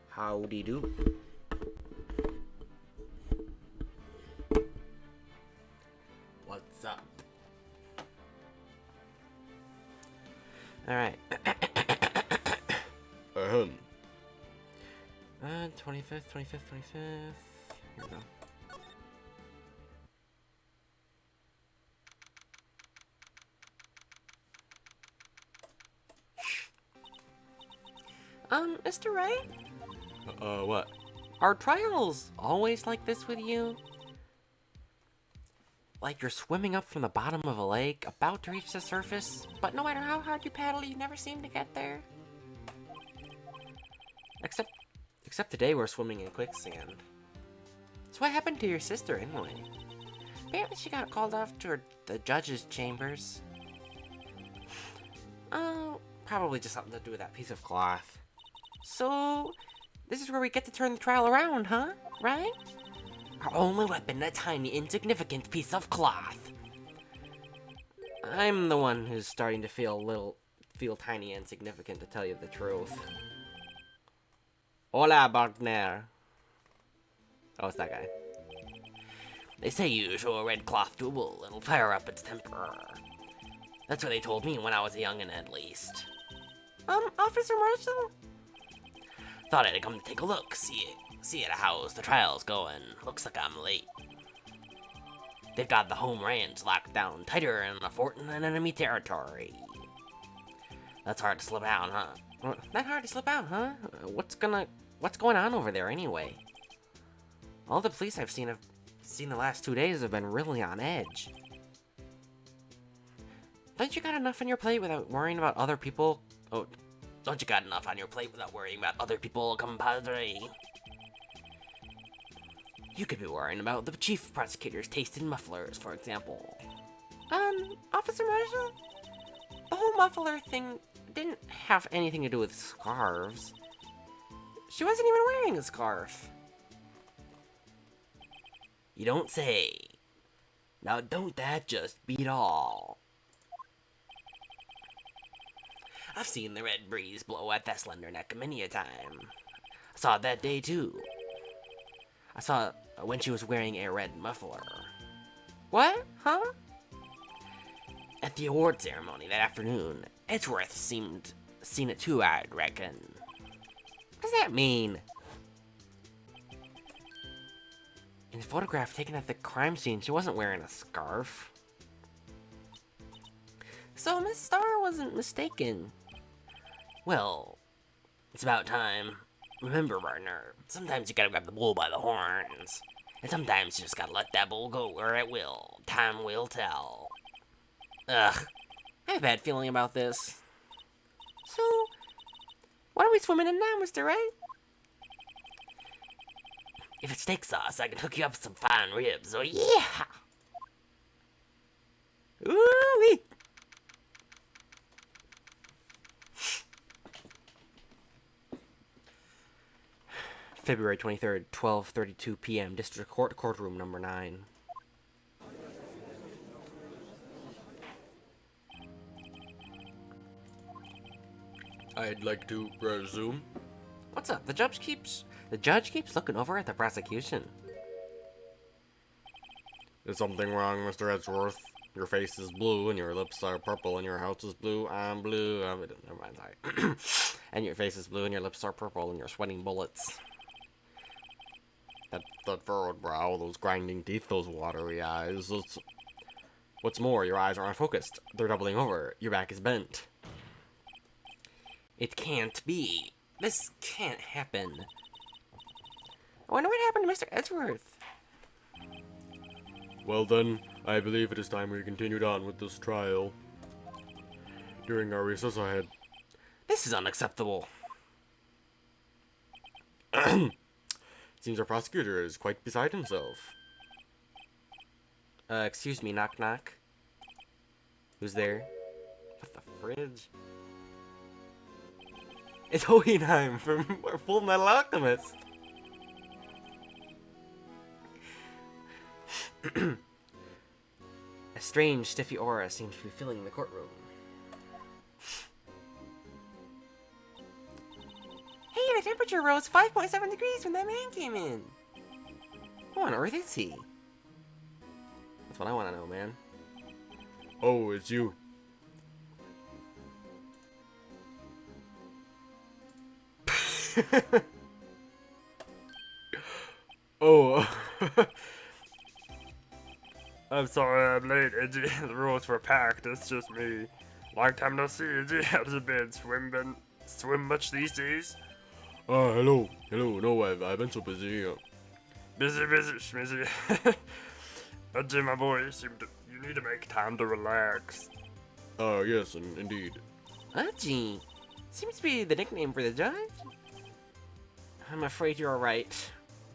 Howdy do. What's up? Alright. 25th. Here we go. Mr. Wright? What? Are trials always like this with you? Like you're swimming up from the bottom of a lake, about to reach the surface, but no matter how hard you paddle, you never seem to get there? Except today we're swimming in quicksand. So what happened to your sister anyway? Apparently she got called off to the judge's chambers. Oh, probably just something to do with that piece of cloth. So, this is where we get to turn the trial around, huh? Right? Our only weapon, a tiny, insignificant piece of cloth. I'm the one who's starting to feel tiny and insignificant, to tell you the truth. Hola, partner. Oh, it's that guy. They say you show a red cloth to a bull, it'll fire up its temper. That's what they told me when I was a youngin', at least. Officer Marshall? Thought I'd come to take a look, see at how's the trial's going. Looks like I'm late. They've got the home ranch locked down tighter than a fort in enemy territory. That's hard to slip out, huh? Not hard to slip out, huh? What's going on over there anyway? All the police I've seen the last 2 days have been really on edge. Don't you got enough on your plate without worrying about other people? Oh, don't you got enough on your plate without worrying about other people, compadre? You could be worrying about the chief prosecutor's taste in mufflers, for example. Officer Marshall? The whole muffler thing didn't have anything to do with scarves. She wasn't even wearing a scarf. You don't say. Now don't that just beat all? I've seen the red breeze blow at that slender neck many a time. I saw it that day too. I saw it when she was wearing a red muffler. What? Huh? At the award ceremony that afternoon, Edgeworth seen it too, I'd reckon. What does that mean? In the photograph taken at the crime scene, she wasn't wearing a scarf. So Miss Starr wasn't mistaken. Well, it's about time. Remember, partner, sometimes you gotta grab the bull by the horns. And sometimes you just gotta let that bull go where it will. Time will tell. Ugh, I have a bad feeling about this. So, what are we swimming in now, Mr. Wright? If it's steak sauce, I can hook you up with some fine ribs, oh yeah! Ooh-wee! February 23rd, 12:32 p.m., District Court, Courtroom number 9. I'd like to resume. What's up? The judge keeps looking over at the prosecution. Is something wrong, Mr. Edgeworth? Your face is blue, and your lips are purple, and your house is blue. I'm blue. Never mind, sorry. And your face is blue, and your lips are purple, and you're sweating bullets. That furrowed brow, those grinding teeth, those watery eyes. What's more, your eyes are unfocused. They're doubling over. Your back is bent. It can't be. This can't happen. I wonder what happened to Mr. Edgeworth. Well then, I believe it is time we continued on with this trial. During our recess, I had... This is unacceptable. Seems our prosecutor is quite beside himself. Excuse me, knock knock. Who's there? What the fridge? It's Hohenheim from Full Metal Alchemist. A strange, stiffy aura seems to be filling the courtroom. temperature rose 5.7 degrees when that man came in. Who on earth is he? That's what I want to know, man. Oh, it's you. Oh. I'm sorry I'm late, Edgy. The roads were packed. It's just me. Long time no see, Edgy. How's it been? Swim much these days? Hello. Hello. No, I've been so busy. Busy, schmizzy. Edgy, my boy, you need to make time to relax. Yes, indeed. Udgy. Seems to be the nickname for the judge. I'm afraid you're right.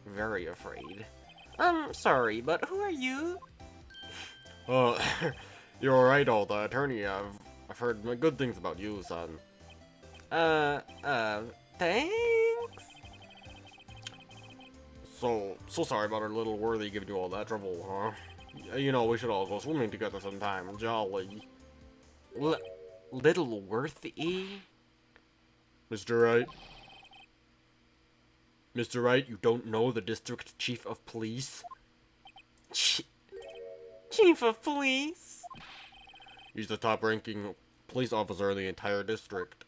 Very afraid. Sorry, but who are you? You're alright, all the attorney. I've heard good things about you, son. Thanks? So sorry about our little worthy giving you all that trouble, huh? You know, we should all go swimming together sometime. Jolly. Little worthy? Mr. Wright? Mr. Wright, you don't know the district chief of police? Chief of police? He's the top-ranking police officer in the entire district.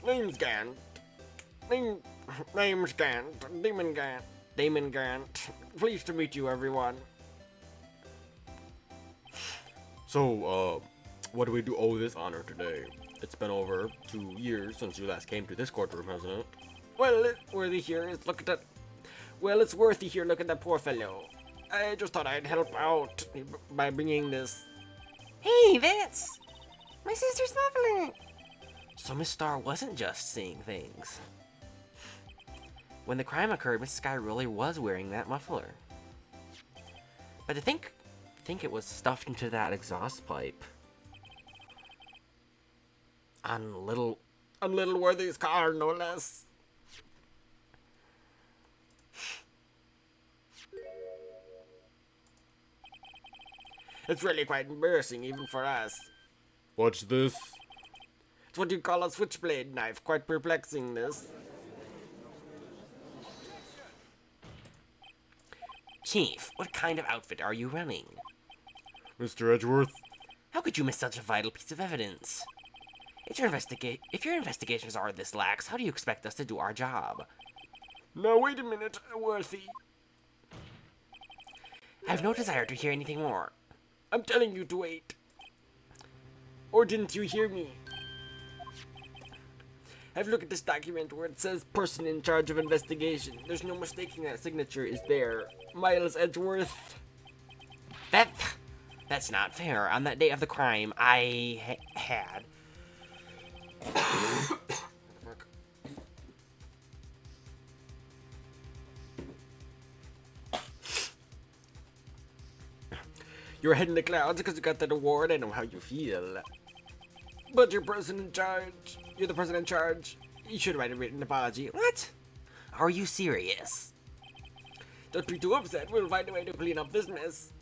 Name's Gant. Name's Gant. Damon Gant. Damon Gant. Pleased to meet you, everyone. So, what do we owe this honor today? It's been over 2 years since you last came to this courtroom, hasn't it? Well, it's worthy here. Look at that. Well, it's worthy here. Look at that poor fellow. I just thought I'd help out by bringing this. Hey, that's my sister's muffler. So Miss Star wasn't just seeing things. When the crime occurred, Miss Sky really was wearing that muffler. But I think it was stuffed into that exhaust pipe. On little Worthy's car, no less. It's really quite embarrassing, even for us. What's this? It's what you call a switchblade knife. Quite perplexing, this. Chief, what kind of outfit are you running? Mr. Edgeworth? How could you miss such a vital piece of evidence? If your investigations are this lax, how do you expect us to do our job? Now wait a minute, Worthy. I have no desire to hear anything more. I'm telling you to wait. Or didn't you hear me? Have a look at this document where it says person in charge of investigation. There's no mistaking that signature is there. Miles Edgeworth. That's not fair. On that day of the crime, I had... You're heading the clouds because you got that award. I know how you feel. But you're the person in charge. You should write a written apology. What? Are you serious? Don't be too upset. We'll find a way to clean up this mess.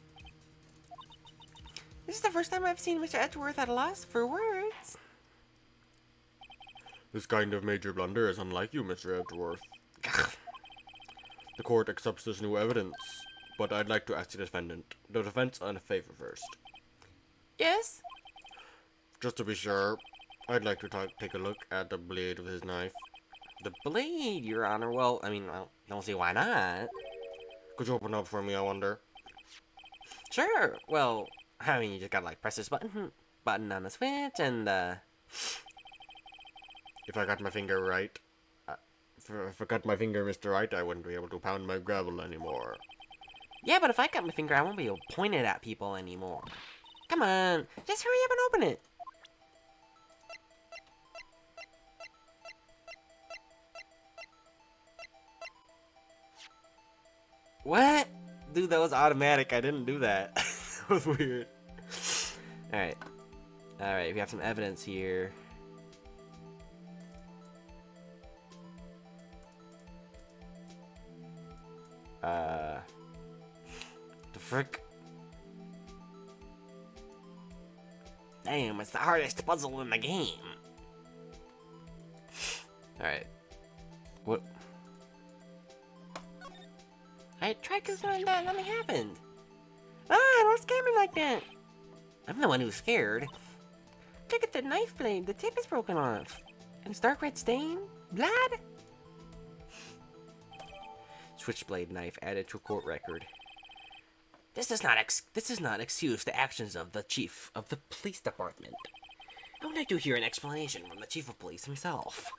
This is the first time I've seen Mr. Edgeworth at a loss for words. This kind of major blunder is unlike you, Mr. Edgeworth. The court accepts this new evidence, but I'd like to ask the defense on a favor first. Yes? Just to be sure, I'd like to take a look at the blade of his knife. The blade, Your Honor. Well, I mean, I don't see why not. Could you open up for me, I wonder? Sure. Well, I mean, you just gotta, like, press this button on the switch, and, If I got my finger right... if I got my finger, Mr. Wright, I wouldn't be able to pound my gravel anymore. Yeah, but if I got my finger, I won't be able to point it at people anymore. Come on, just hurry up and open it. What? Dude, that was automatic. I didn't do that. That was weird. Alright. Alright, we have some evidence here. The frick? Damn, it's the hardest puzzle in the game. Alright. What? I tried considering that, nothing happened. Ah, don't scare me like that. I'm the one who's scared. Look at the knife blade, the tip is broken off. And it's dark red stain? Blood? Switchblade knife added to court record. This does not excuse the actions of the chief of the police department. I would like to hear an explanation from the chief of police himself.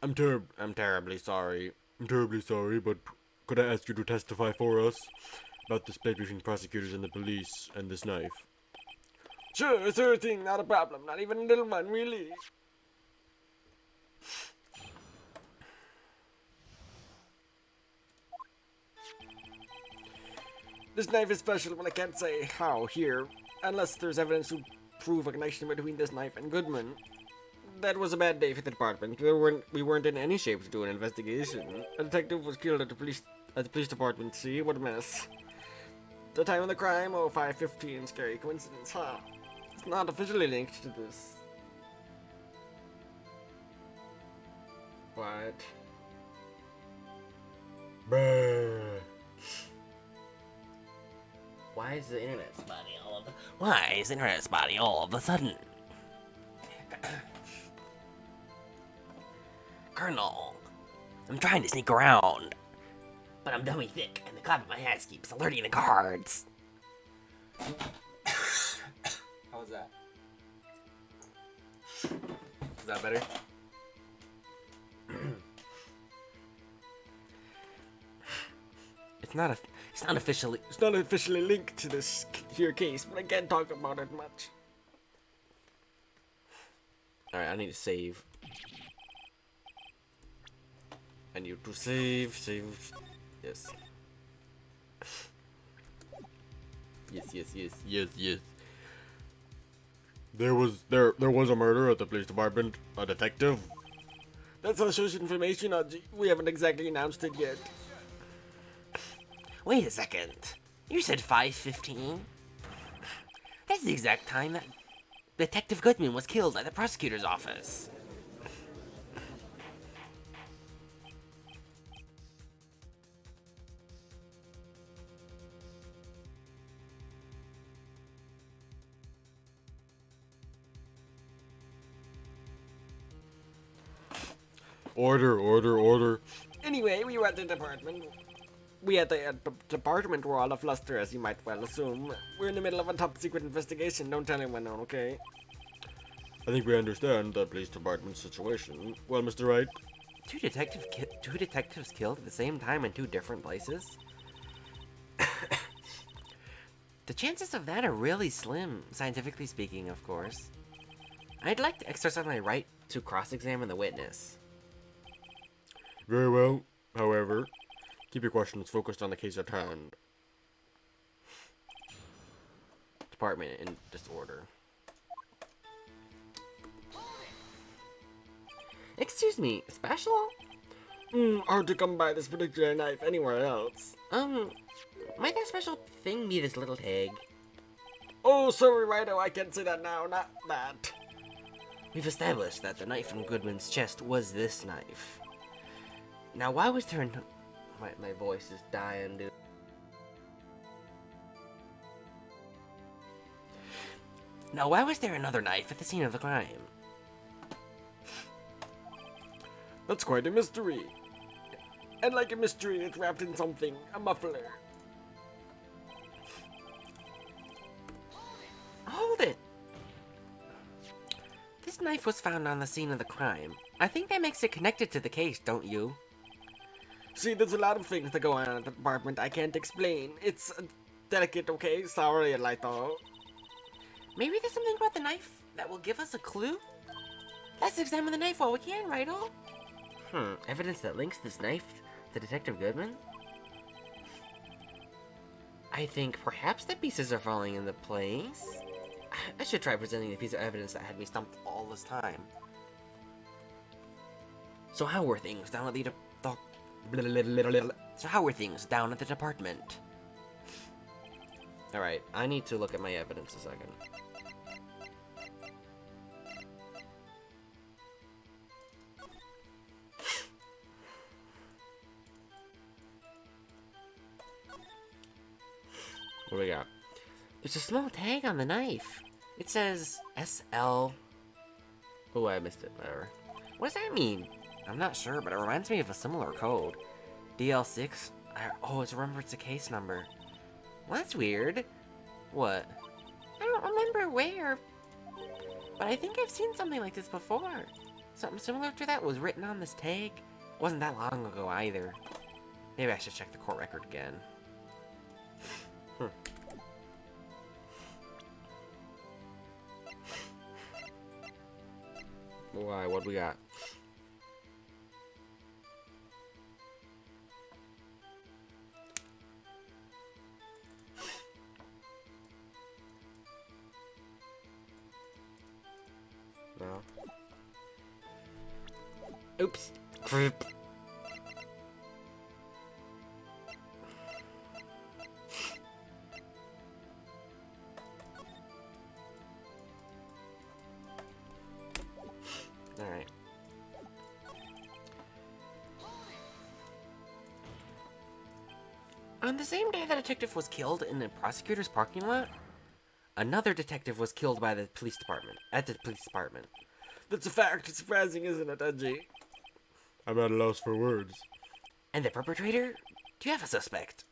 I'm terribly sorry. I'm terribly sorry, but could I ask you to testify for us about the split between prosecutors and the police and this knife? Sure thing, not a problem. Not even a little one, really. This knife is special, but I can't say how here, unless there's evidence to prove a connection between this knife and Goodman. That was a bad day for the department. We weren't in any shape to do an investigation. A detective was killed at the police department. See, what a mess. The time of the crime, 05:15. Scary coincidence, huh? It's not officially linked to this. What? Bruh. Why is the internet spotty all of a sudden? Colonel, I'm trying to sneak around, but I'm dummy thick, and the clap of my hands keeps alerting the guards. How was that? Is that better? It's not officially. It's not officially linked to this here case, but I can't talk about it much. Alright, I need to save. I need to save. Yes. Yes. There was a murder at the police department. A detective. That's hush information, Aji. We haven't exactly announced it yet. Wait a second. You said 5:15? That's the exact time that Detective Goodman was killed at the prosecutor's office. Order. Anyway, we were at the department. We at the department were all afluster, as you might well assume. We're in the middle of a top-secret investigation. Don't tell anyone, okay? I think we understand the police department's situation. Well, Mr. Wright? Two detectives killed at the same time in two different places? The chances of that are really slim, scientifically speaking, of course. I'd like to exercise my right to cross-examine the witness. Very well. However, keep your questions focused on the case at hand. Department in disorder. Excuse me, special? Hard to come by this particular knife anywhere else. Might that special thing be this little tag? Oh, sorry, Righto, I can't say that now, not that. We've established that the knife in Goodman's chest was this knife. Now, why was there no... My voice is dying, dude. Now, why was there another knife at the scene of the crime? That's quite a mystery. And like a mystery, it's wrapped in something, a muffler. Hold it! This knife was found on the scene of the crime. I think that makes it connected to the case, don't you? See, there's a lot of things that go on at the department I can't explain. It's delicate, okay? Sorry, Elito. Maybe there's something about the knife that will give us a clue? Let's examine the knife while we can, Righto? Evidence that links this knife to Detective Goodman? I think perhaps the pieces are falling into place. I should try presenting the piece of evidence that had me stumped all this time. So how were things down at the department? Alright, I need to look at my evidence a second. What do we got? There's a small tag on the knife. It says SL. Oh, I missed it. Whatever. What does that mean? I'm not sure, but it reminds me of a similar code. DL6? Oh, it's remembered a case number. Well, that's weird. What? I don't remember where, but I think I've seen something like this before. Something similar to that was written on this tag. Wasn't that long ago either. Maybe I should check the court record again. Why? What we got? No. Oops. Creep. Alright. On the same day the detective was killed in the prosecutor's parking lot, another detective was killed by the police department. At the police department. That's a fact. It's surprising, isn't it, Edgy? I'm at a loss for words. And the perpetrator? Do you have a suspect?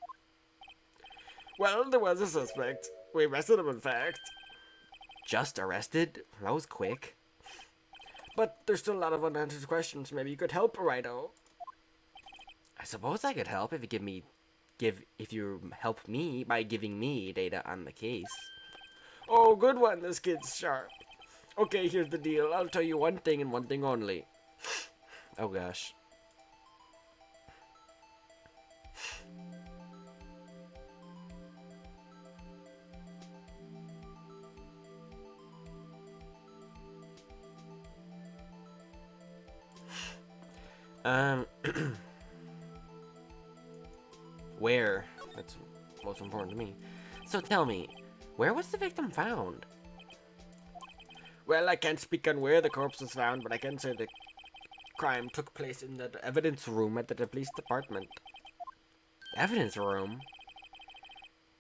Well, there was a suspect. We arrested him, in fact. Just arrested? That was quick. But there's still a lot of unanswered questions. Maybe you could help, Wright-o. I suppose I could help if you help me by giving me data on the case. Oh, good one. This kid's sharp. Okay, here's the deal. I'll tell you one thing and one thing only. Oh gosh. Where? That's most important to me. So tell me, where was the victim found? Well, I can't speak on where the corpse was found, but I can say the crime took place in the evidence room at the police department. Evidence room?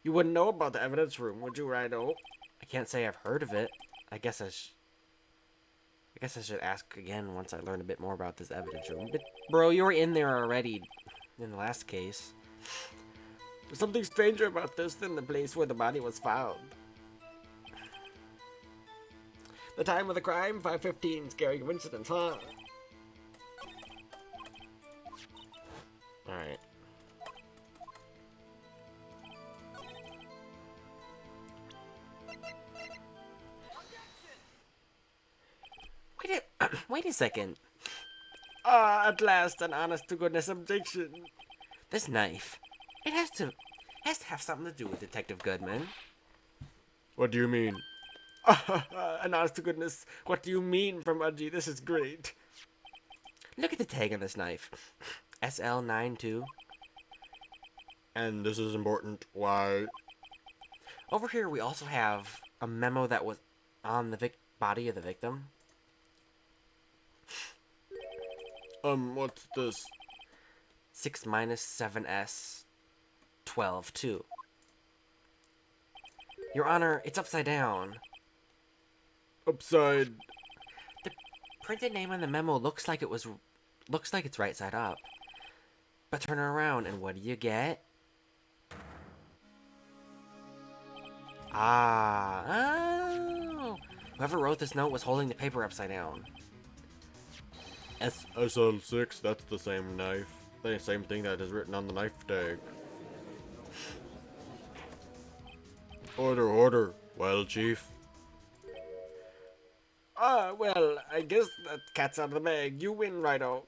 You wouldn't know about the evidence room, would you, Wright-o? I can't say I've heard of it. I guess I should ask again once I learn a bit more about this evidence room. But, bro, you were in there already in the last case. There's something stranger about this than the place where the body was found. The time of the crime, 5:15. Scary coincidence, huh? Alright. Wait a second. Ah, at last, an honest-to-goodness objection. This knife. It has to have something to do with Detective Goodman. What do you mean? An honest-to-goodness, what do you mean from Udgy? This is great. Look at the tag on this knife. SL92. And this is important. Why? Over here we also have a memo that was on the body of the victim. What's this? 6 minus 7S 12 2. Your Honor, it's upside down. Upside. The printed name on the memo looks like it's right side up. But turn it around and what do you get? Oh. Whoever wrote this note was holding the paper upside down. SL6, that's the same knife. The same thing that is written on the knife tag. Order, order. Well, Chief. Well, I guess that cat's out of the bag. You win, Wright-o.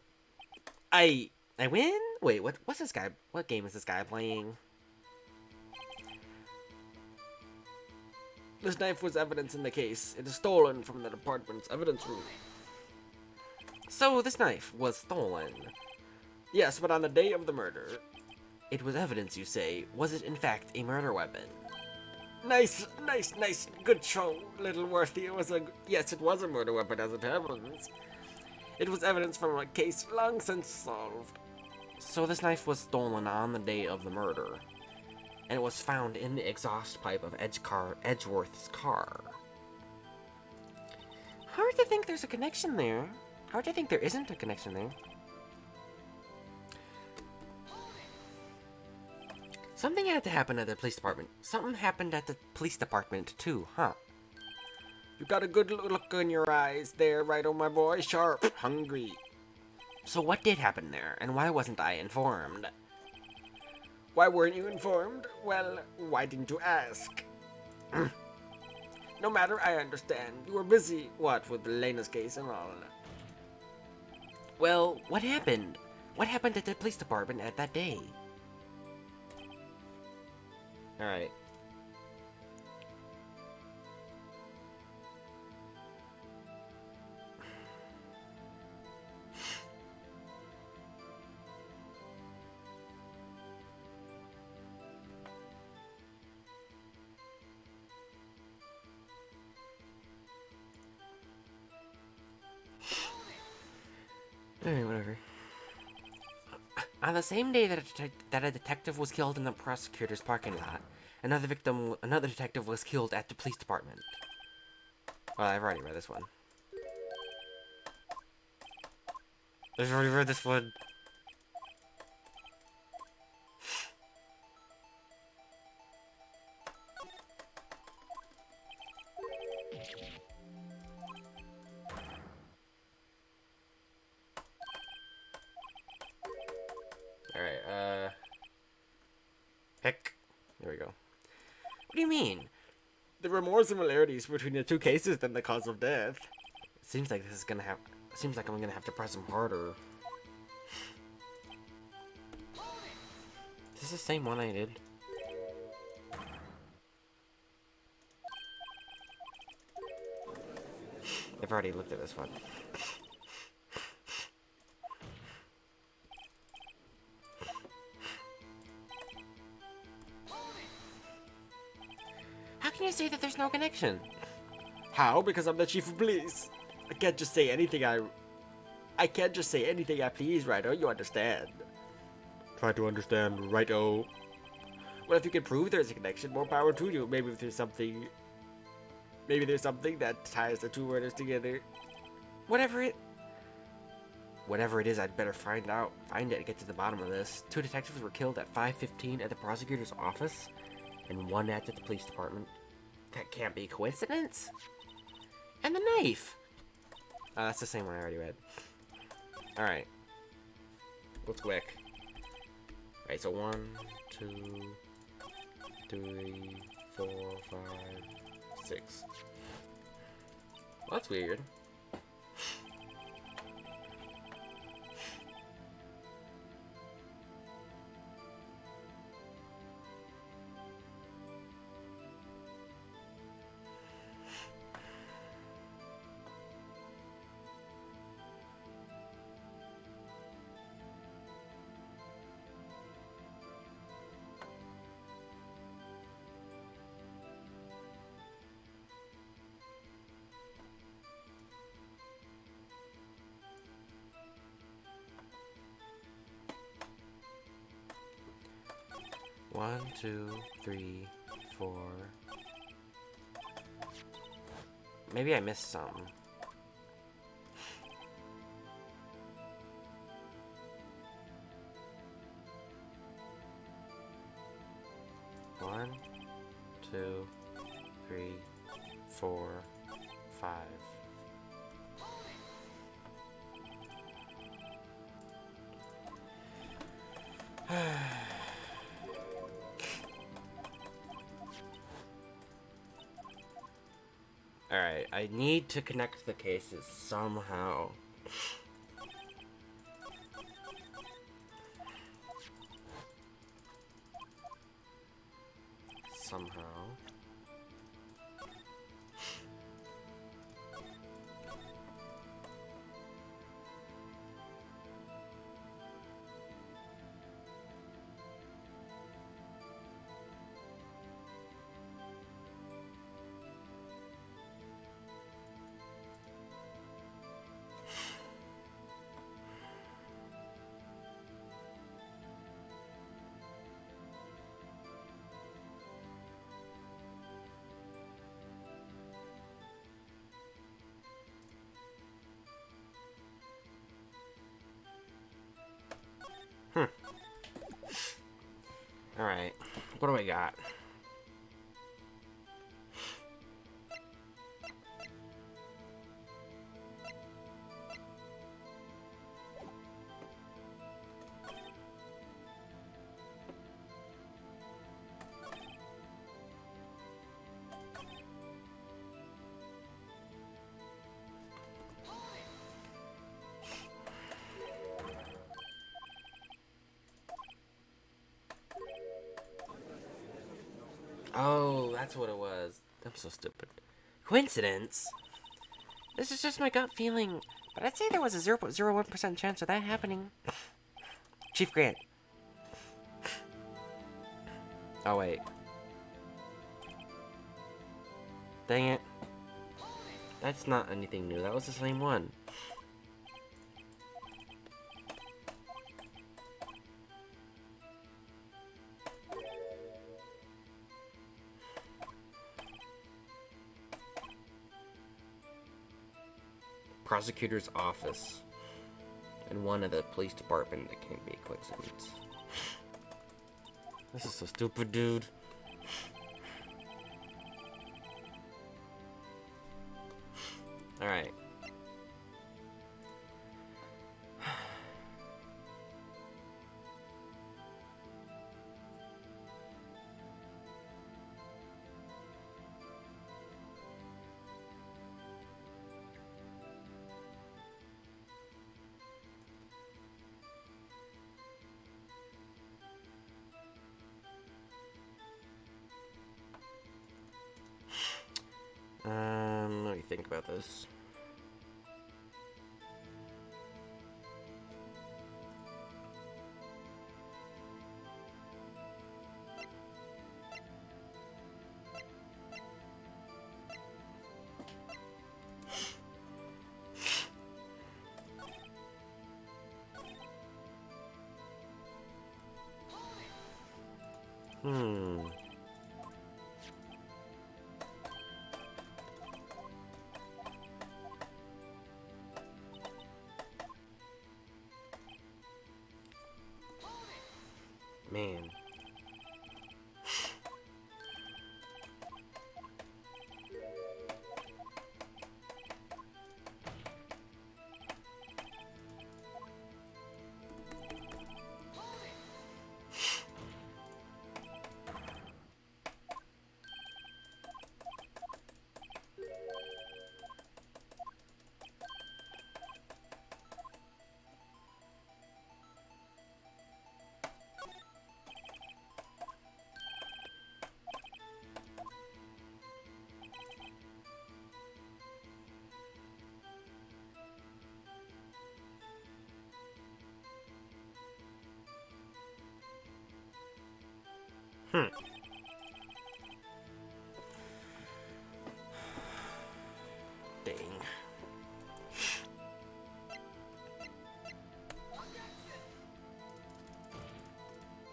I win? Wait, what's this guy? What game is this guy playing? This knife was evidence in the case. It is stolen from the department's evidence room. So this knife was stolen. Yes, but on the day of the murder. It was evidence, you say. Was it in fact a murder weapon? Nice. Good show, little Worthy. Yes, it was a murder weapon as it happens. It was evidence from a case long since solved. So this knife was stolen on the day of the murder, and it was found in the exhaust pipe of Edgeworth's car. Hard to think there's a connection there. Hard to think there isn't a connection there. Something had to happen at the police department. Something happened at the police department too, huh? You got a good look in your eyes there, right, oh my boy? Sharp, hungry. So what did happen there, and why wasn't I informed? Why weren't you informed? Well, why didn't you ask? No matter, I understand. You were busy, what, with Lena's case and all. Well, what happened? What happened at the police department at that day? Alright. Alright, whatever. On the same day that a detective was killed in the prosecutor's parking lot, another detective was killed at the police department. Well, I've already read this one. I've already read this one. Alright, heck. There we go. What do you mean? There were more similarities between the two cases than the cause of death. It seems like this is gonna have... Seems like I'm gonna have to press him harder. Is this the same one I did? I've already looked at this one. How can you say that there's no connection? How? Because I'm the chief of police. I can't just say anything I can't just say anything I please, Righto, you understand. Try to understand, Righto. Well, if you can prove there's a connection, more power to you. Maybe there's something that ties the two murders together. Whatever it is, I'd better find it, and get to the bottom of this. 2 detectives were killed at 5:15 at the prosecutor's office, and 1 at the police department. That can't be a coincidence. And the knife! That's the same one I already read. Alright. Let's quick. Alright, so 1, 2, 3, 4, 5, 6. Well, that's weird. One, 2, 3, 4. Maybe I missed some. One, 2, 3, 4, 5. Alright, I need to connect the cases somehow. Somehow. Alright, what do I got? Oh, that's what it was. I'm so stupid. Coincidence? This is just my gut feeling, but I'd say there was a 0.01% chance of that happening. Chief Grant. Oh, wait. Dang it. That's not anything new. That was the same one. Prosecutor's office. And one of the police department. That can't be a coincidence. This is so stupid, dude. Alright. Let me think about this. Man. Dang.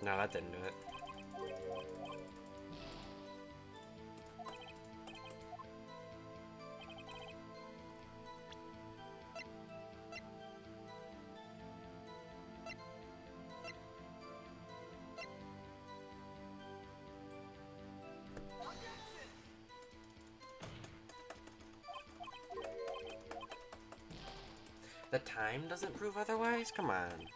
No, that didn't do it. The time doesn't prove otherwise? Come on.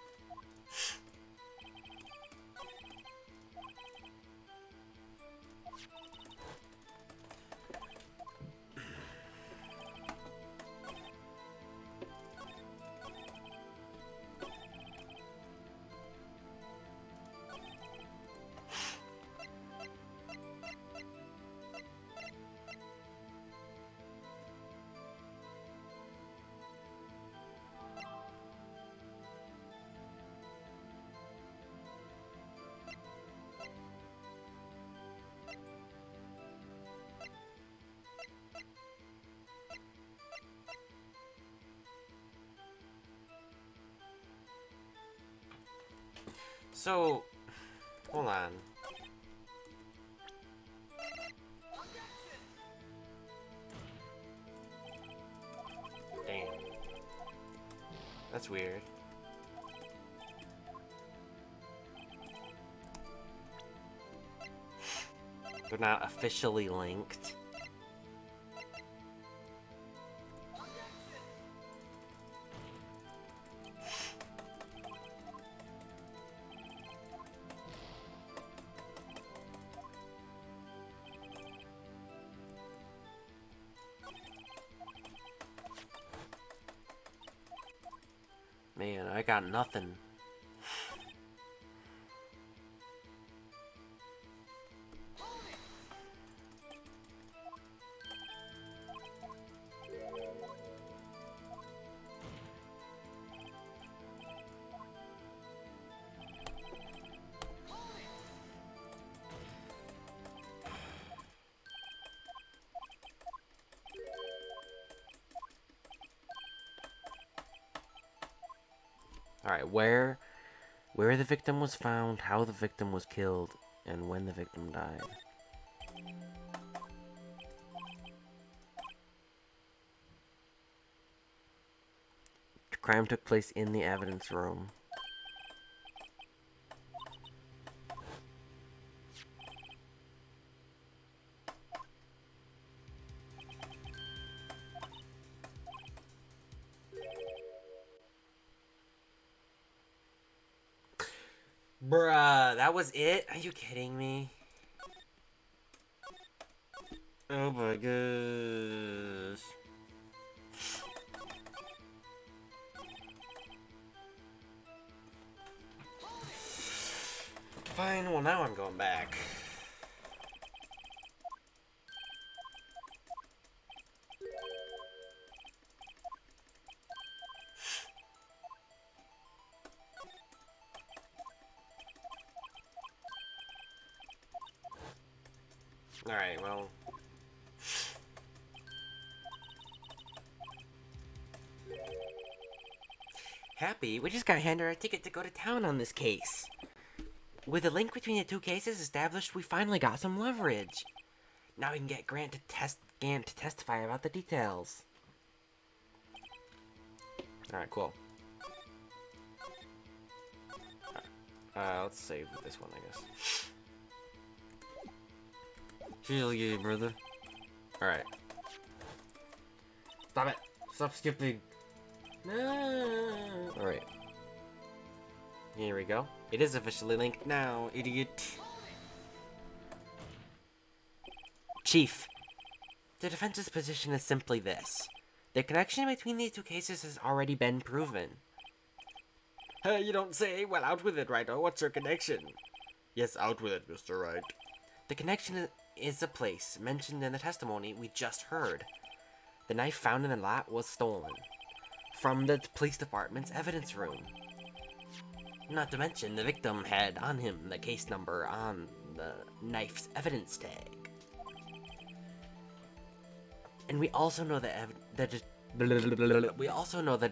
So, hold on. Damn. That's weird. They're not officially linked. Man, I got nothing. Alright, where the victim was found, how the victim was killed, and when the victim died. The crime took place in the evidence room. Bruh, that was it? Are you kidding me? Oh my gosh. Fine, well now I'm going back. Alright, well. Happy, we just got handed our ticket to go to town on this case. With a link between the two cases established, we finally got some leverage. Now we can get Gant to testify about the details. Alright, cool. Let's save this one, I guess. Hell yeah, brother. Alright. Stop it! Stop skipping! No! Alright. Here we go. It is officially linked now, idiot. Chief, the defense's position is simply this. The connection between these two cases has already been proven. You don't say? Well, out with it, Wright. What's your connection? Yes, out with it, Mr. Wright. The connection is the place mentioned in the testimony we just heard. The knife found in the lot was stolen from the police department's evidence room. Not to mention, the victim had on him the case number on the knife's evidence tag. And we also know that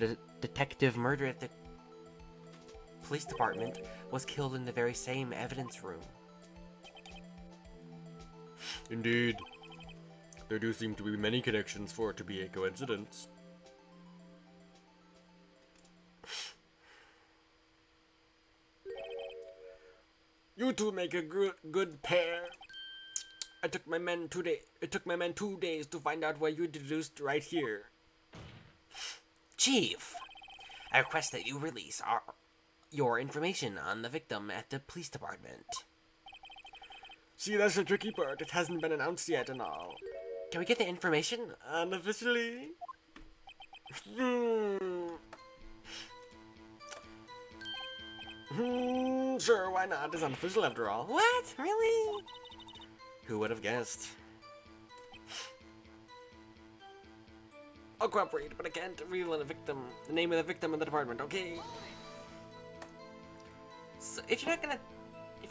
a detective murdered at the police department was killed in the very same evidence room. Indeed. There do seem to be many connections for it to be a coincidence. You two make a good pair. It took my men 2 days to find out what you deduced right here. Chief, I request that you release your information on the victim at the police department. See, that's the tricky part. It hasn't been announced yet and all. Can we get the information unofficially? Sure, why not? It's unofficial after all. What? Really? Who would have guessed? I'll cooperate, but I can't reveal the name of the victim in the department, okay? So if you're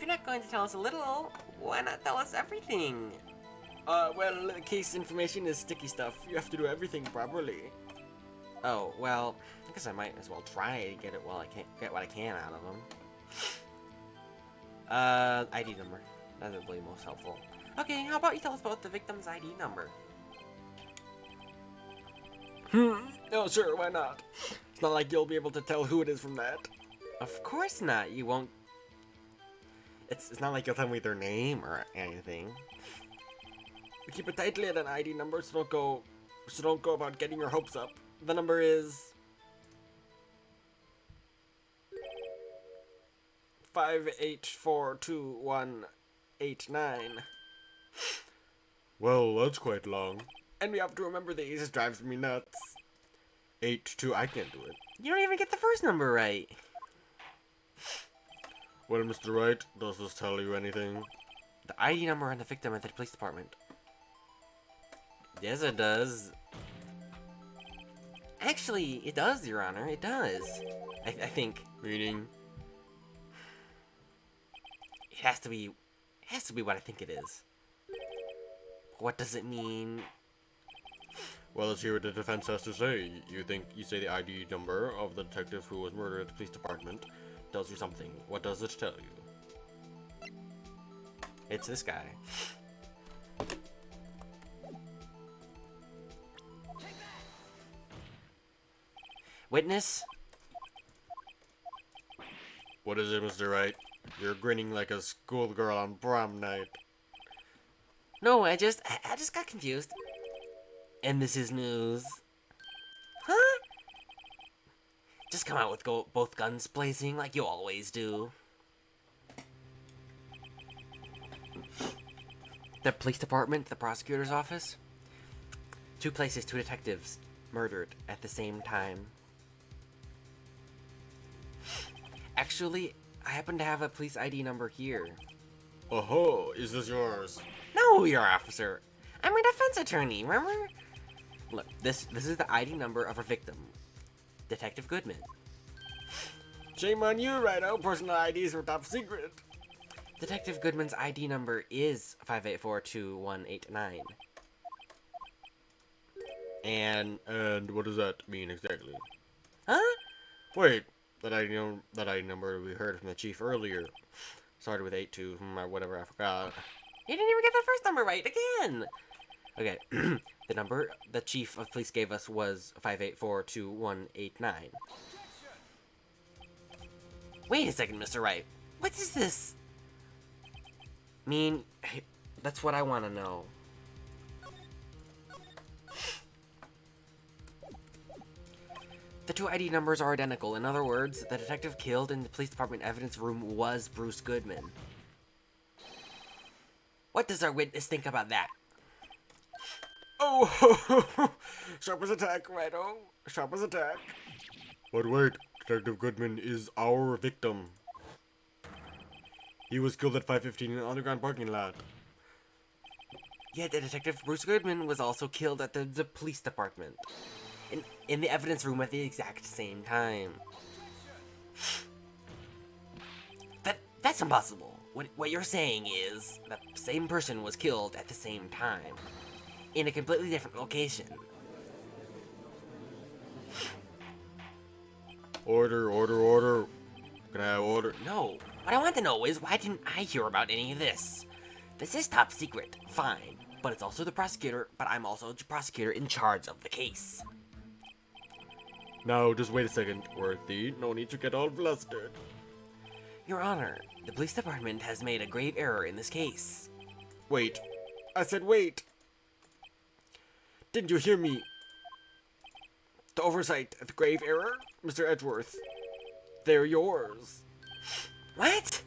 not going to tell us a little, why not tell us everything? Well, case information is sticky stuff. You have to do everything properly. Oh, well, I guess I might as well try to get it while I can get what I can out of them. ID number. That would be most helpful. Okay, how about you tell us about the victim's ID number? Oh, sure, why not? It's not like you'll be able to tell who it is from that. Of course not. You won't It's not like you'll tell me their name or anything. We keep a tight lid on ID numbers, so don't go about getting your hopes up. The number is 58421889. Well, that's quite long. And we have to remember these. It drives me nuts. 82, I can't do it. You don't even get the first number right. Well, Mr. Wright, does this tell you anything? The ID number on the victim at the police department. Yes, it does. Actually, it does, Your Honor. It does. I think. Meaning? It has to be what I think it is. What does it mean? Well, let's hear what the defense has to say. You say the ID number of the detective who was murdered at the police department tells you something. What does it tell you? It's this guy. Witness? What is it, Mr. Wright? You're grinning like a schoolgirl on prom night. No, I just got confused. And this is news. Huh? Just come out with both guns blazing like you always do. The police department, the prosecutor's office. 2 places, 2 detectives murdered at the same time. Actually, I happen to have a police ID number here. Oh, is this yours? No, your officer. I'm a defense attorney, remember? Look, this is the ID number of a victim. Detective Goodman. Shame on you, Righto. Personal IDs are top secret. Detective Goodman's ID number is 58421889. And what does that mean exactly? Huh? Wait, that ID number we heard from the chief earlier started with 82, or whatever, I forgot. You didn't even get the first number right again! Okay, the number the chief of police gave us was 58421889. Wait a second, Mr. Wright. What is this? That's what I want to know. The 2 ID numbers are identical. In other words, the detective killed in the police department evidence room was Bruce Goodman. What does our witness think about that? Oh, sharp as attack, Righto. Sharp as attack. But wait, Detective Goodman is our victim. He was killed at 5:15 in an underground parking lot. Yet the detective Bruce Goodman was also killed at the police department. In the evidence room at the exact same time. That's impossible. What you're saying is the same person was killed at the same time. In a completely different location. Order, order, order. Can I have order? No. What I want to know is why didn't I hear about any of this? This is top secret, fine. But it's also the prosecutor, but I'm also the prosecutor in charge of the case. Now, just wait a second, Worthy. No need to get all flustered. Your Honor, the police department has made a grave error in this case. Wait. I said wait. Didn't you hear me? The oversight, the grave error, Mr. Edgeworth. They're yours. What?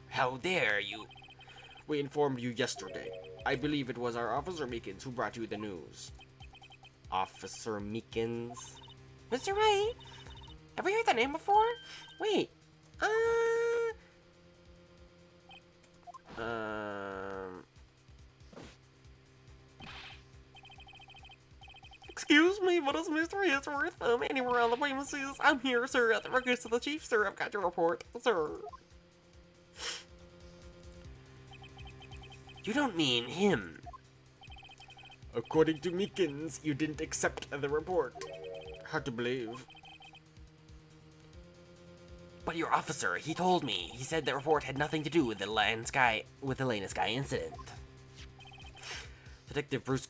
How dare you? We informed you yesterday. I believe it was our Officer Meekins who brought you the news. Officer Meekins? Mr. Wright? Have we heard that name before? Wait. Excuse me, what is Mr. Edgeworth? Anywhere on the premises? I'm here, sir, at the request of the chief, sir. I've got your report, sir. You don't mean him. According to Meekins, you didn't accept the report. Hard to believe. But your officer, he told me. He said the report had nothing to do with the Lane Sky incident. Detective Bruce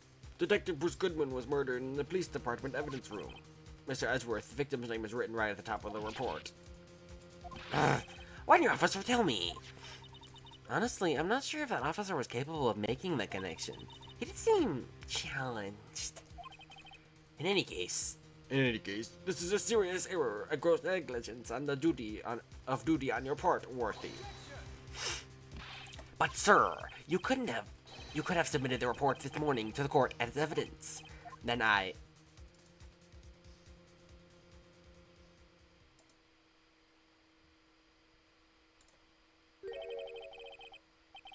Goodman was murdered in the police department evidence room. Mr. Edgeworth, the victim's name is written right at the top of the report. Why didn't your officer tell me? Honestly, I'm not sure if that officer was capable of making the connection. He did seem challenged. In any case, this is a serious error, a gross negligence on the duty on your part, Worthy. but sir, you could have submitted the report this morning to the court as evidence. Then I...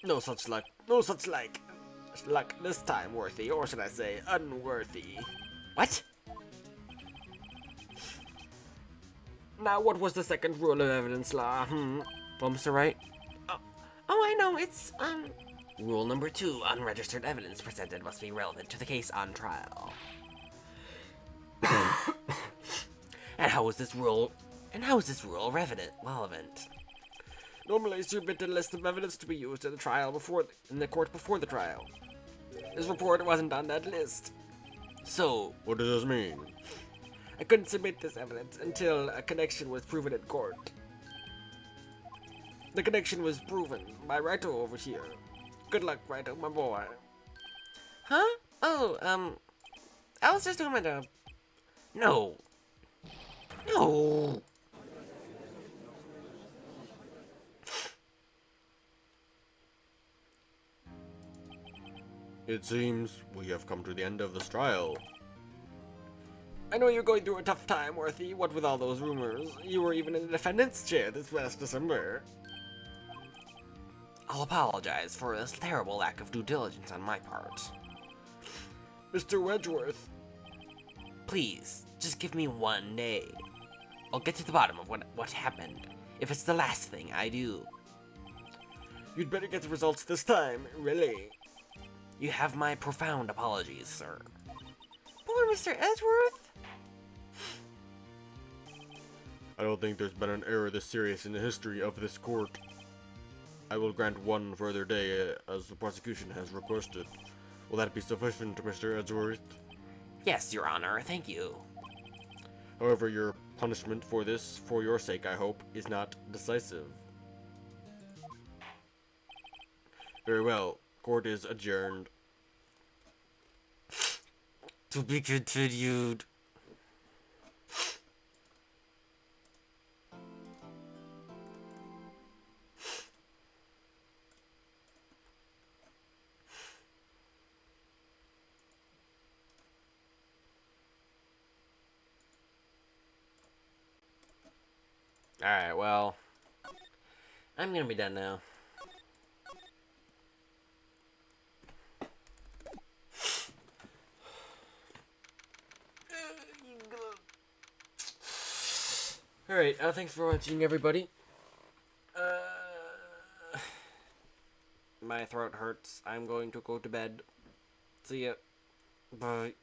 No such luck this time, Worthy, or should I say, unworthy. What? Now, what was the second rule of evidence law, Well, Mr. Wright? Oh, I know, it's, Rule number 2, unregistered evidence presented must be relevant to the case on trial. And how is this rule relevant? Normally submit a list of evidence to be used in the court before the trial. This report wasn't on that list. So, What does this mean? I couldn't submit this evidence until a connection was proven in court. The connection was proven by Wright over here. Good luck, Wright, my boy. huh? Oh, I was just doing my job. No. No. It seems we have come to the end of this trial. I know you're going through a tough time, Worthy, what with all those rumors. You were even in the defendant's chair this past December. I'll apologize for this terrible lack of due diligence on my part. Mr. Wedgeworth, Please, just give me one day. I'll get to the bottom of what happened, if it's the last thing I do. you'd better get the results this time, really. You have my profound apologies, sir. Poor Mr. Edgeworth! I don't think there's been an error this serious in the history of this court. I will grant one further day as the prosecution has requested. Will that be sufficient, Mr. Edgeworth? Yes, Your Honor, thank you. However, your punishment for this, for your sake, I hope, is not decisive. Very well. Court is adjourned. To be continued. Alright, well, I'm gonna be done now. Alright, thanks for watching, everybody. My throat hurts. I'm going to go to bed. See ya. Bye.